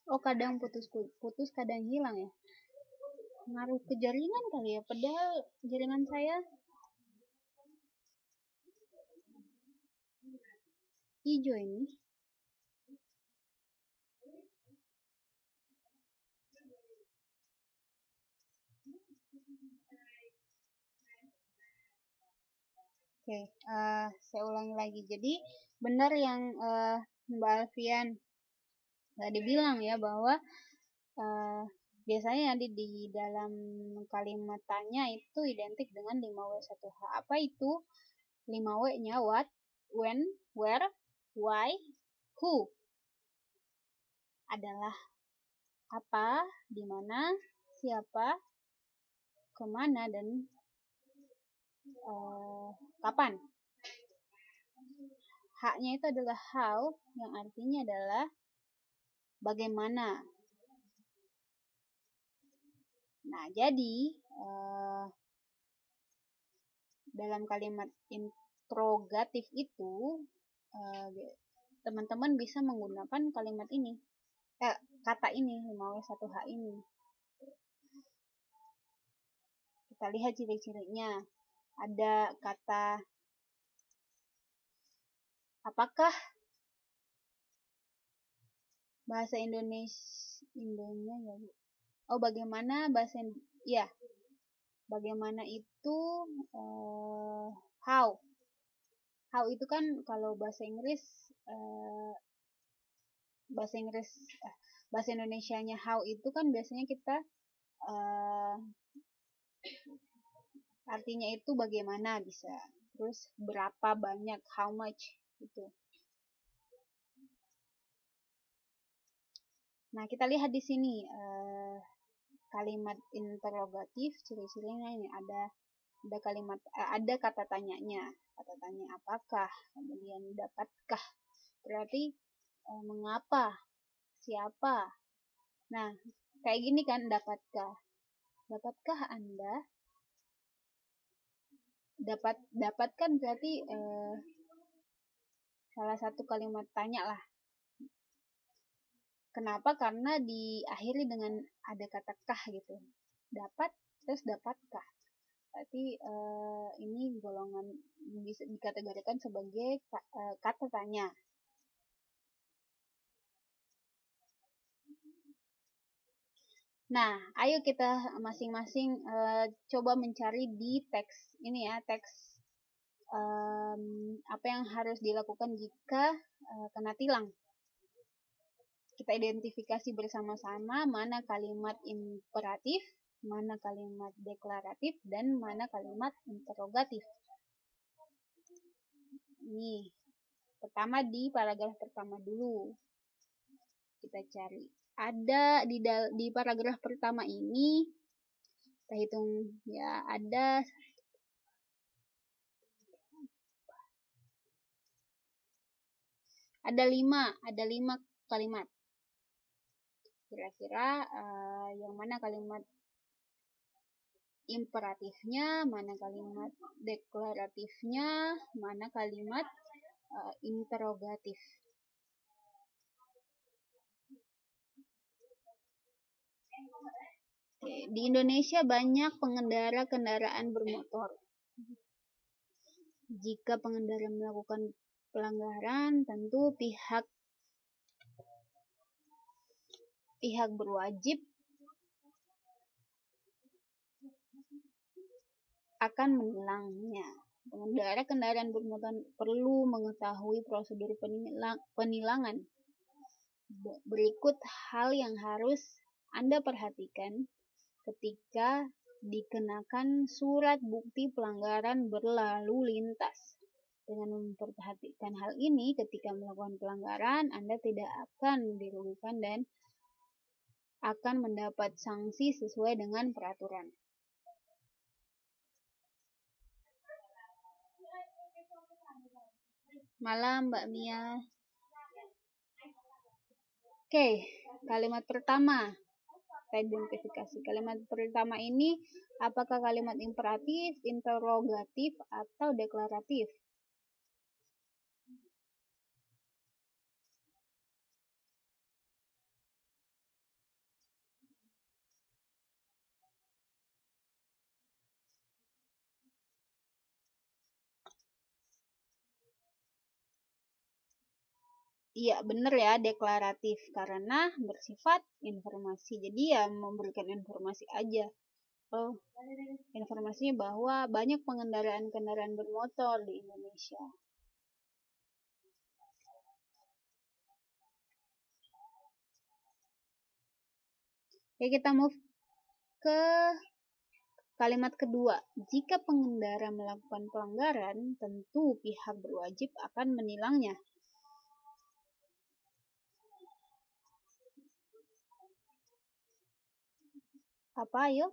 Oh, kadang putus, kadang hilang ya. Ngaruh ke jaringan kali ya, padahal jaringan saya hijau ini. Oke, saya ulangi lagi. Jadi benar yang Mbak Alfian tadi bilang ya, bahwa biasanya di dalam kalimat tanya itu identik dengan 5W1H. Apa itu 5W-nya? What, when, where, why, who. Adalah apa, di mana, siapa, kemana, dan kapan. H-nya itu adalah how, yang artinya adalah bagaimana. Nah, jadi dalam kalimat interrogatif itu teman-teman bisa menggunakan kalimat ini, kata ini, 5W1H ini. Kita lihat ciri-cirinya. Ada kata apakah, bahasa Indonesia ya Bu. Oh, bagaimana bahasa ya. Bagaimana itu how. How itu kan kalau bahasa Inggris bahasa Indonesianya how itu kan biasanya kita artinya itu bagaimana, bisa. Terus berapa banyak, how much gitu. Nah, kita lihat di sini kalimat interrogatif, ciri-cirinya ini ada kalimat, ada kata tanyanya. Kata tanya apakah, kemudian dapatkah, berarti mengapa, siapa. Nah, kayak gini kan, dapatkah Anda, dapatkan berarti salah satu kalimat tanya lah. Kenapa? Karena diakhiri dengan ada kata kah gitu. Dapat, terus dapatkah. Berarti ini golongan bisa dikategorikan sebagai kata tanya. Nah, ayo kita masing-masing coba mencari di teks ini ya, teks apa yang harus dilakukan jika kena tilang. Kita identifikasi bersama-sama mana kalimat imperatif, mana kalimat deklaratif, dan mana kalimat interrogatif. Ini pertama di paragraf pertama dulu. Kita cari. Ada di paragraf pertama ini, kita hitung ya, ada lima kalimat. Kira-kira yang mana kalimat imperatifnya, mana kalimat deklaratifnya, mana kalimat interrogatif. Di Indonesia banyak pengendara kendaraan bermotor. Jika pengendara melakukan pelanggaran, tentu pihak berwajib akan menilangnya. Pengendara kendaraan bermotor perlu mengetahui prosedur penilangan. Berikut hal yang harus Anda perhatikan ketika dikenakan surat bukti pelanggaran berlalu lintas. Dengan memperhatikan hal ini, ketika melakukan pelanggaran, Anda tidak akan dirugikan dan akan mendapat sanksi sesuai dengan peraturan. Malam, Mbak Mia. Oke, kalimat pertama. Kita identifikasi. Kalimat pertama ini apakah kalimat imperatif, interrogatif, atau deklaratif? Iya, benar ya, deklaratif karena bersifat informasi. Jadi ya memberikan informasi aja. Oh, informasinya bahwa banyak pengendaraan kendaraan bermotor di Indonesia. Oke, kita move ke kalimat kedua. Jika pengendara melakukan pelanggaran, tentu pihak berwajib akan menilangnya. Apa, ayo?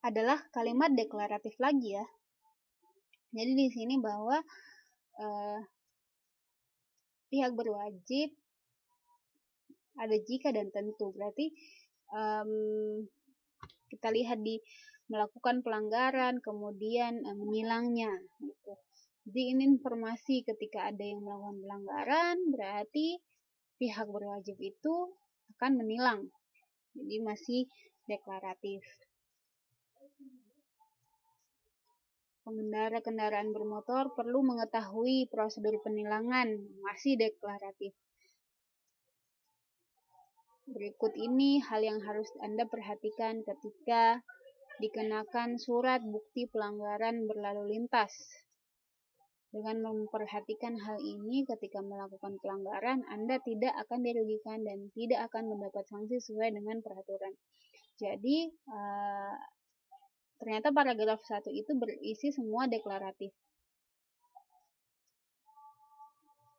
Adalah kalimat deklaratif lagi ya. Jadi di sini bahwa pihak berwajib ada jika dan tentu. Berarti kita lihat di melakukan pelanggaran, kemudian menilangnya. Gitu. Jadi ini informasi ketika ada yang melakukan pelanggaran, berarti pihak berwajib itu akan menilang. Jadi masih deklaratif. Pengendara kendaraan bermotor perlu mengetahui prosedur penilangan, masih deklaratif. Berikut ini hal yang harus Anda perhatikan ketika dikenakan surat bukti pelanggaran berlalu lintas. Dengan memperhatikan hal ini ketika melakukan pelanggaran, Anda tidak akan dirugikan dan tidak akan mendapat sanksi sesuai dengan peraturan. Jadi, ternyata paragraf 1 itu berisi semua deklaratif.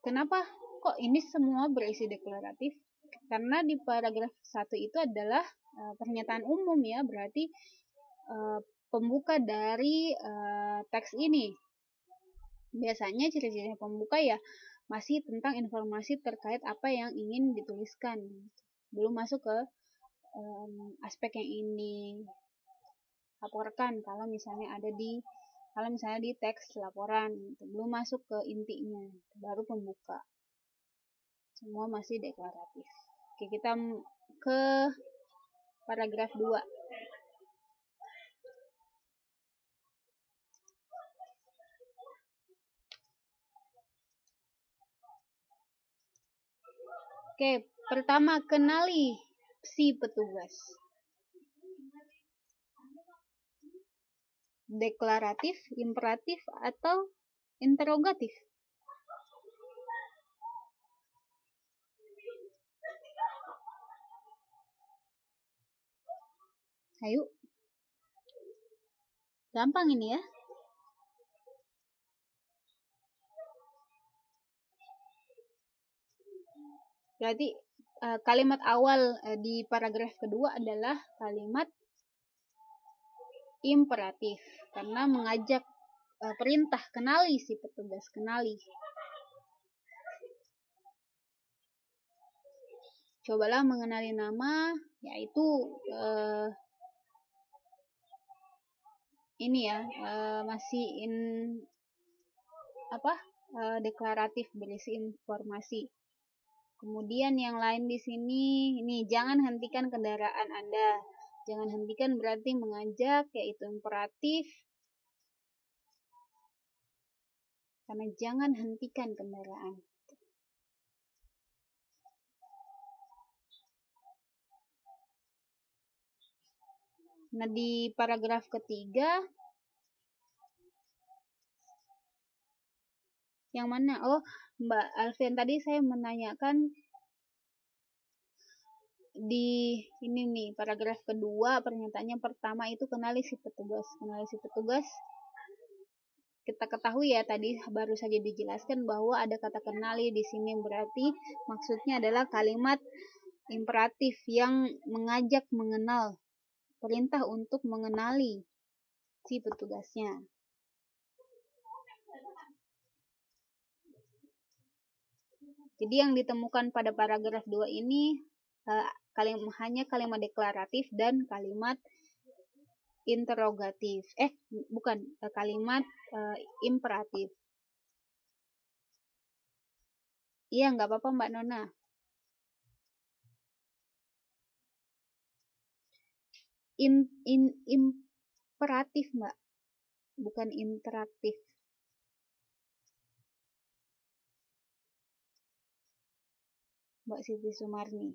Kenapa kok ini semua berisi deklaratif? Karena di paragraf 1 itu adalah pernyataan umum ya, berarti pembuka dari teks ini. Biasanya ciri-ciri pembuka ya masih tentang informasi terkait apa yang ingin dituliskan. Belum masuk ke aspek yang ini laporkan kalau misalnya di teks laporan, belum masuk ke intinya, baru pembuka. Semua masih deklaratif. Oke, kita ke paragraf 2. Oke, pertama kenali si petugas. Deklaratif, imperatif, atau interrogatif? Ayo. Gampang ini ya. Berarti kalimat awal di paragraf kedua adalah kalimat imperatif karena mengajak perintah, kenali si petugas, kenali. Cobalah mengenali nama, yaitu ini ya, masih deklaratif, berisi informasi. Kemudian yang lain di sini, ini jangan hentikan kendaraan Anda. Jangan hentikan berarti mengajak, yaitu imperatif. Karena jangan hentikan kendaraan. Nah, di paragraf ketiga, yang mana? Oh, Mbak Alfian, tadi saya menanyakan di ini nih, paragraf kedua, pernyataannya pertama itu kenali si petugas. Kenali si petugas, kita ketahui ya, tadi baru saja dijelaskan bahwa ada kata kenali di sini, berarti maksudnya adalah kalimat imperatif yang mengajak mengenal, perintah untuk mengenali si petugasnya. Jadi yang ditemukan pada paragraf 2 ini hanya kalimat deklaratif dan kalimat interrogatif. Kalimat imperatif. Iya, nggak apa-apa Mbak Nona. imperatif, Mbak, bukan interaktif. Mbak Siti Sumarni.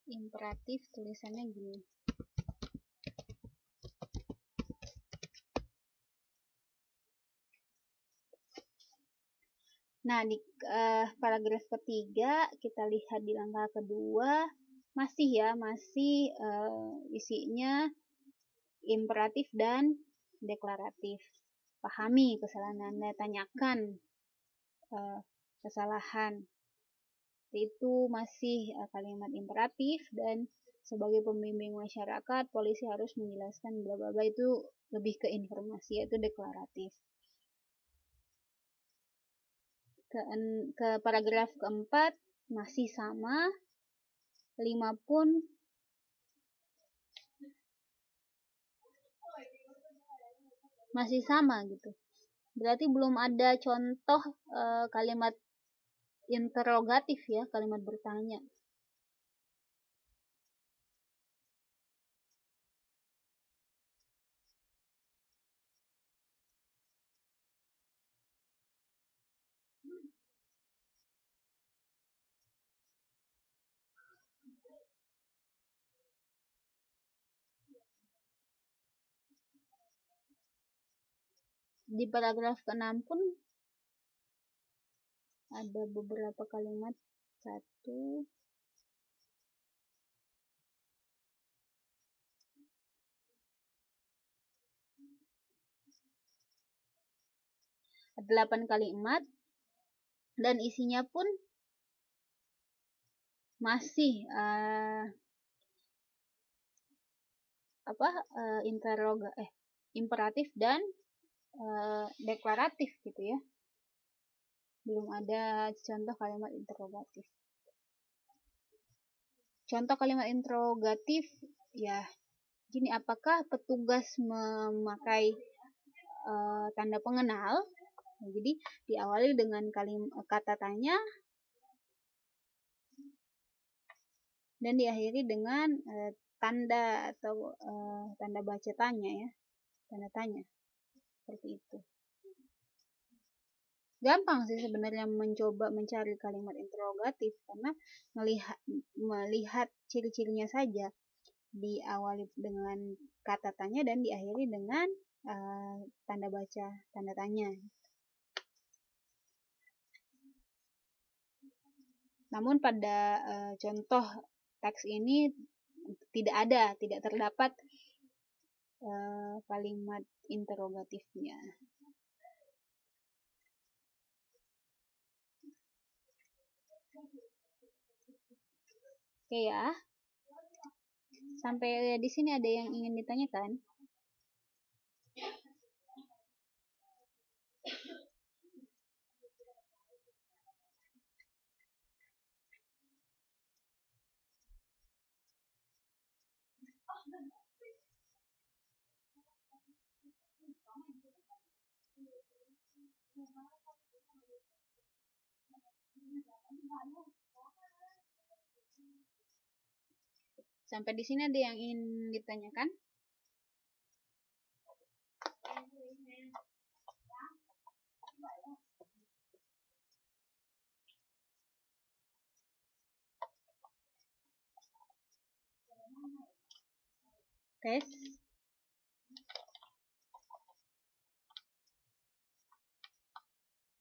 Imperatif tulisannya gini. Nah, di paragraf ketiga kita lihat di langkah kedua masih isinya imperatif dan deklaratif. Pahami kesalahan Anda, tanyakan kesalahan. Itu masih kalimat imperatif, dan sebagai pembimbing masyarakat, polisi harus menjelaskan bla bla bla, itu lebih ke informasi, yaitu deklaratif. Ke paragraf keempat masih sama, 5 pun masih sama gitu. Berarti belum ada contoh kalimat interrogatif ya, kalimat bertanya. Di paragraf ke-6 pun ada beberapa kalimat. 1, 8 kalimat, dan isinya pun masih imperatif dan deklaratif gitu ya. Belum ada contoh kalimat interrogatif. Contoh kalimat interrogatif ya gini, apakah petugas memakai tanda pengenal? Nah, jadi diawali dengan kata tanya dan diakhiri dengan tanda atau tanda baca tanya ya, tanda tanya, seperti itu. Gampang sih sebenarnya mencoba mencari kalimat interrogatif, karena melihat ciri-cirinya saja, diawali dengan kata tanya dan diakhiri dengan tanda baca tanda tanya. Namun pada contoh teks ini tidak terdapat kalimat interrogatifnya. Oke ya. Sampai di sini ada yang ingin ditanyakan? Sampai di sini ada yang ingin ditanyakan? Tes.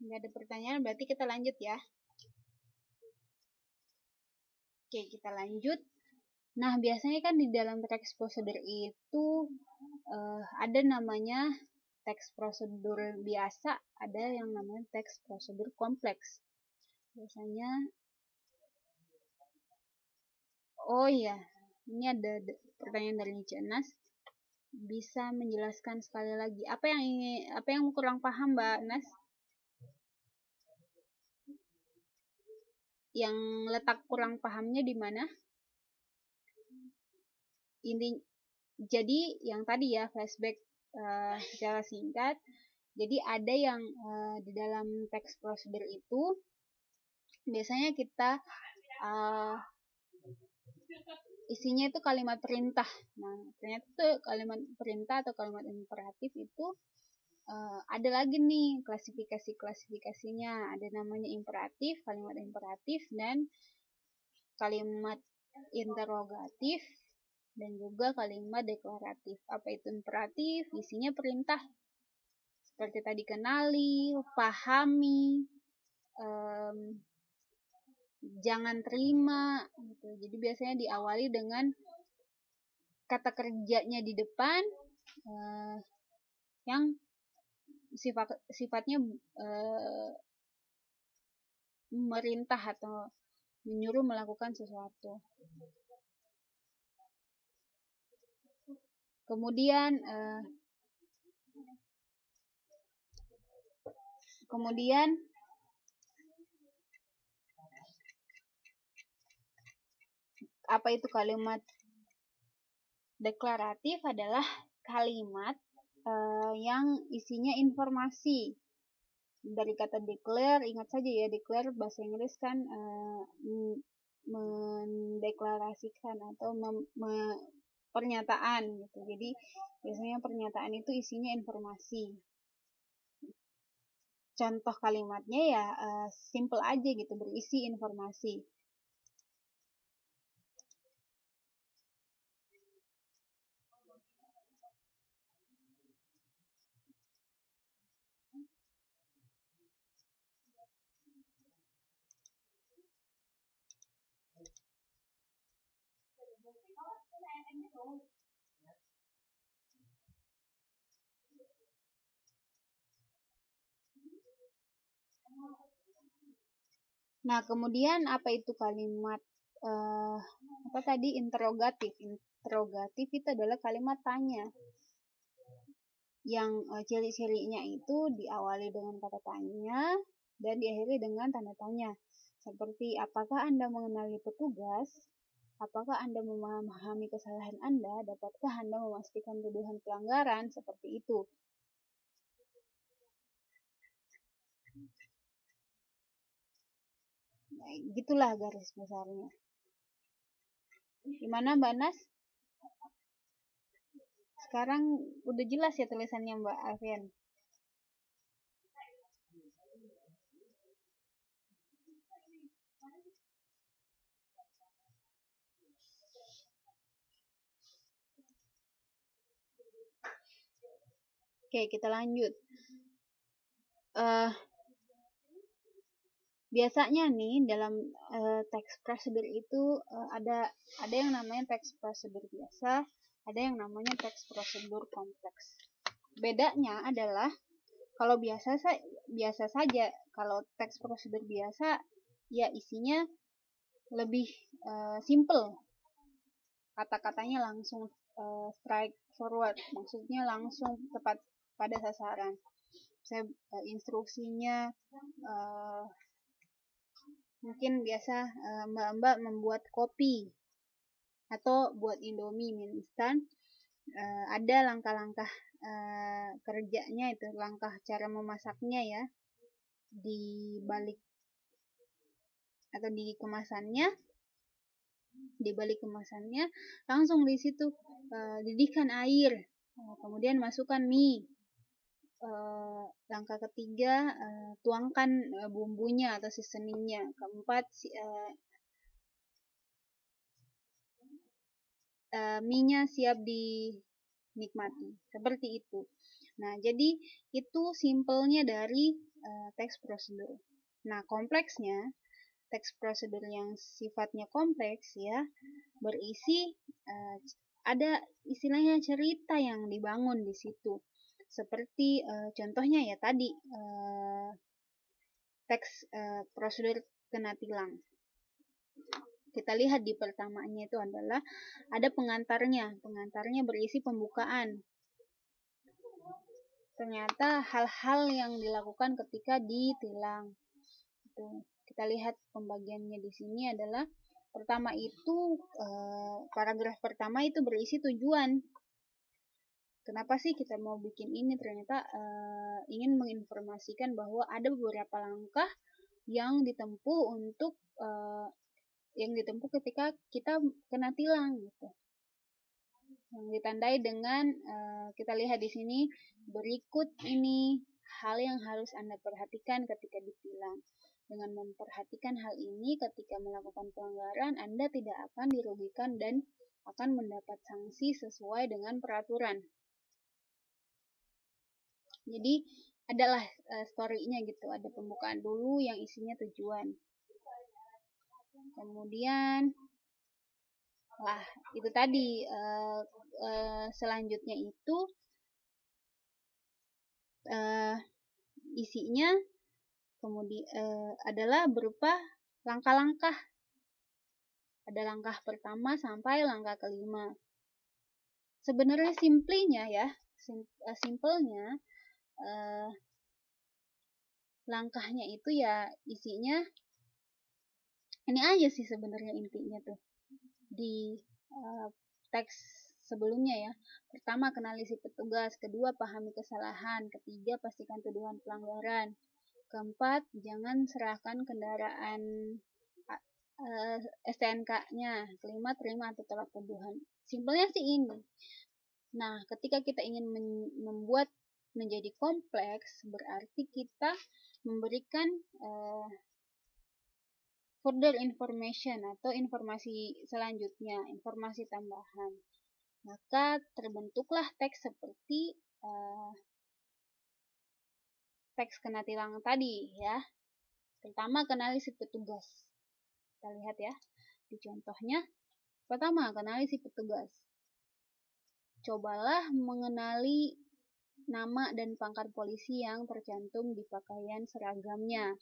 Nggak ada pertanyaan, berarti kita lanjut ya. Oke, kita lanjut. Nah, biasanya kan di dalam teks prosedur itu ada namanya teks prosedur biasa, ada yang namanya teks prosedur kompleks. Biasanya, oh iya, ini ada pertanyaan dari Cenas. Bisa menjelaskan sekali lagi apa yang kurang paham, Mbak Nas? Yang letak kurang pahamnya di mana? Jadi yang tadi ya, flashback secara singkat, Jadi ada yang di dalam teks prosedur itu biasanya kita isinya itu kalimat perintah. Nah, ternyata tuh kalimat perintah atau kalimat imperatif itu ada lagi nih klasifikasinya. Ada namanya imperatif, kalimat imperatif, dan kalimat interrogatif, dan juga kalimat deklaratif. Apa itu imperatif? Isinya perintah. Seperti tadi, kenali, pahami, jangan terima gitu. Jadi biasanya diawali dengan kata kerjanya di depan yang sifatnya memerintah atau menyuruh melakukan sesuatu. Kemudian apa itu kalimat deklaratif? Adalah kalimat yang isinya informasi. Dari kata declare, ingat saja ya, declare bahasa Inggris kan mendeklarasikan atau pernyataan gitu. Jadi biasanya pernyataan itu isinya informasi. Contoh kalimatnya ya simple aja gitu, berisi informasi. Nah, kemudian apa itu kalimat apa tadi, interrogatif? Interrogatif itu adalah kalimat tanya yang ciri-cirinya itu diawali dengan kata tanya dan diakhiri dengan tanda tanya. Seperti, apakah Anda mengenali petugas? Apakah Anda memahami kesalahan Anda? Dapatkah Anda memastikan tuduhan pelanggaran? Seperti itu. Nah, gitulah garis besarnya. Gimana Mbak Nas? Sekarang udah jelas ya tulisannya Mbak Alfian? Oke, kita lanjut. Biasanya nih dalam teks prosedur itu ada yang namanya teks prosedur biasa, ada yang namanya teks prosedur kompleks. Bedanya adalah kalau biasa saja, kalau teks prosedur biasa ya isinya lebih simple. Kata-katanya langsung straight forward, maksudnya langsung tepat pada sasaran. Saya instruksinya mungkin biasa mbak-mbak membuat kopi atau buat Indomie mie instan, ada langkah-langkah kerjanya, itu langkah cara memasaknya ya, di balik atau di kemasannya, langsung di situ didihkan air, kemudian masukkan mie. Langkah ketiga, tuangkan bumbunya atau seasoningnya. Keempat, mie-nya siap dinikmati. Seperti itu. Nah, jadi itu simpelnya dari teks prosedur. Nah, kompleksnya, teks prosedur yang sifatnya kompleks ya, berisi ada istilahnya cerita yang dibangun di situ. Seperti contohnya ya tadi teks prosedur kena tilang. Kita lihat di pertamanya itu adalah ada pengantarnya. Pengantarnya berisi pembukaan. Ternyata hal-hal yang dilakukan ketika ditilang. Kita lihat pembagiannya di sini adalah pertama itu paragraf pertama itu berisi tujuan. Kenapa sih kita mau bikin ini? Ternyata ingin menginformasikan bahwa ada beberapa langkah yang ditempuh untuk ketika kita kena tilang gitu. Yang ditandai dengan kita lihat di sini berikut ini hal yang harus Anda perhatikan ketika ditilang. Dengan memperhatikan hal ini ketika melakukan pelanggaran, Anda tidak akan dirugikan dan akan mendapat sanksi sesuai dengan peraturan. Jadi adalah story-nya gitu, ada pembukaan dulu yang isinya tujuan. Kemudian itu tadi selanjutnya itu isinya kemudian adalah berupa langkah-langkah. Ada langkah pertama sampai langkah kelima. Sebenarnya simpelnya langkahnya itu ya isinya ini aja sih sebenarnya intinya tuh di teks sebelumnya ya. Pertama, kenali si petugas. Kedua, pahami kesalahan. Ketiga, pastikan tuduhan pelanggaran. Keempat, jangan serahkan kendaraan STNK-nya. Kelima, terima atau tolak tuduhan. Simpelnya sih ini. Nah, ketika kita ingin membuat menjadi kompleks, berarti kita memberikan further information atau informasi selanjutnya, informasi tambahan. Maka terbentuklah teks seperti teks kena tilang tadi ya. Pertama, kenali si petugas. Kita lihat ya di contohnya. Pertama, kenali si petugas. Cobalah mengenali nama dan pangkat polisi yang tercantum di pakaian seragamnya.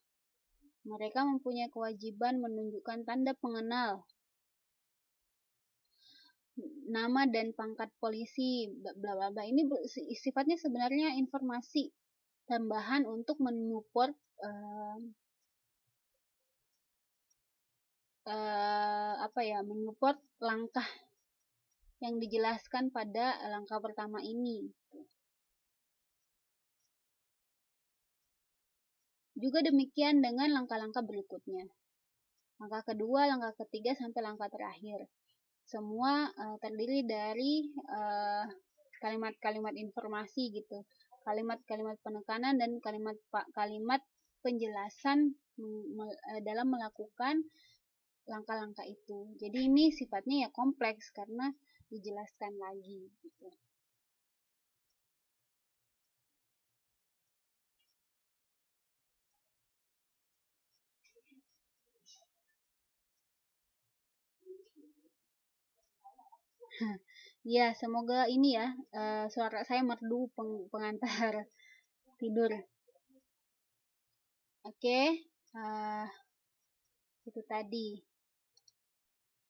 Mereka mempunyai kewajiban menunjukkan tanda pengenal. Nama dan pangkat polisi, bla bla bla. Ini sifatnya sebenarnya informasi tambahan untuk menyupport menyupport langkah yang dijelaskan pada langkah pertama ini. Juga demikian dengan langkah-langkah berikutnya. Langkah kedua, langkah ketiga, sampai langkah terakhir. Semua terdiri dari kalimat-kalimat informasi gitu. Kalimat-kalimat penekanan dan kalimat penjelasan dalam melakukan langkah-langkah itu. Jadi ini sifatnya ya kompleks karena dijelaskan lagi gitu. Ya, semoga ini ya suara saya merdu pengantar tidur. Oke, itu tadi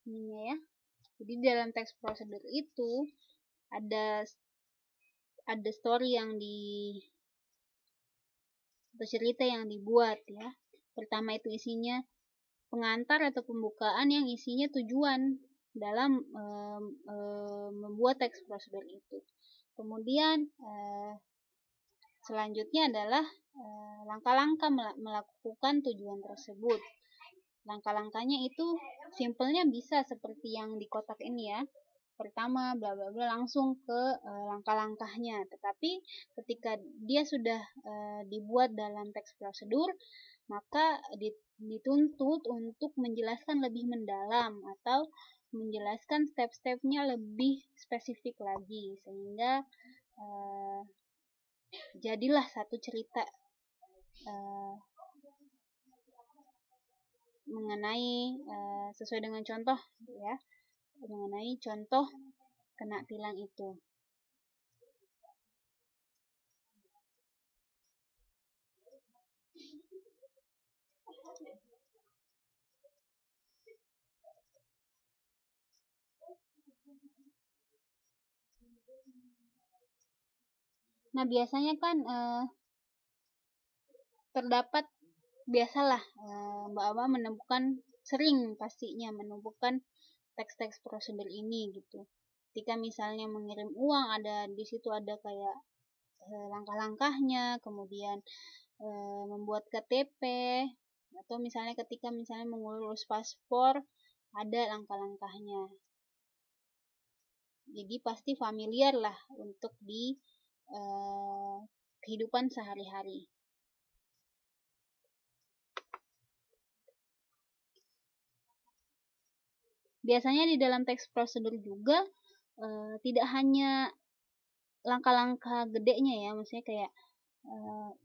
ininya ya. Jadi dalam teks prosedur itu ada story yang atau cerita yang dibuat ya. Pertama itu isinya pengantar atau pembukaan yang isinya tujuan dalam membuat teks prosedur itu. Kemudian selanjutnya adalah langkah-langkah melakukan tujuan tersebut. Langkah-langkahnya itu simpelnya bisa seperti yang di kotak ini ya. Pertama bla bla bla langsung ke langkah-langkahnya. Tetapi ketika dia sudah dibuat dalam teks prosedur, maka dituntut untuk menjelaskan lebih mendalam atau menjelaskan step-stepnya lebih spesifik lagi sehingga jadilah satu cerita mengenai sesuai dengan contoh ya, mengenai contoh kena tilang itu. Nah, biasanya kan terdapat biasalah Mbak Aba menemukan sering pastinya menemukan teks-teks prosedur ini gitu. Ketika misalnya mengirim uang, di situ ada kayak langkah-langkahnya, kemudian membuat KTP, atau misalnya ketika mengurus paspor, ada langkah-langkahnya. Jadi pasti familiar lah untuk di kehidupan sehari-hari. Biasanya di dalam teks prosedur juga tidak hanya langkah-langkah gedenya ya, maksudnya kayak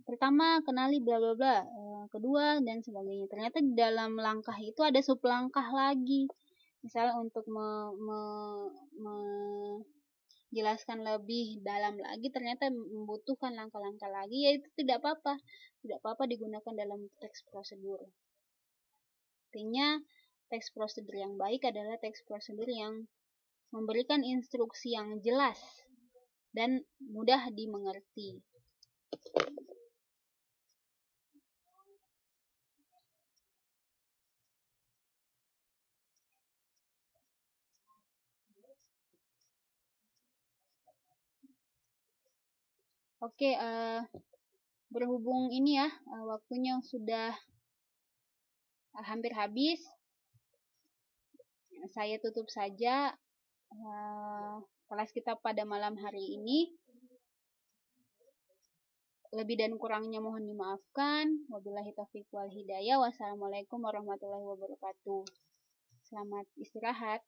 pertama kenali bla bla bla, kedua dan sebagainya. Ternyata di dalam langkah itu ada sub langkah lagi. Misalnya untuk menjelaskan lebih dalam lagi, ternyata membutuhkan langkah-langkah lagi, yaitu tidak apa-apa digunakan dalam teks prosedur. Artinya teks prosedur yang baik adalah teks prosedur yang memberikan instruksi yang jelas dan mudah dimengerti. Oke, berhubung ini ya, waktunya sudah hampir habis, saya tutup saja kelas kita pada malam hari ini. Lebih dan kurangnya mohon dimaafkan. Wabillahi taufiq wal hidayah. Wassalamualaikum warahmatullahi wabarakatuh. Selamat istirahat.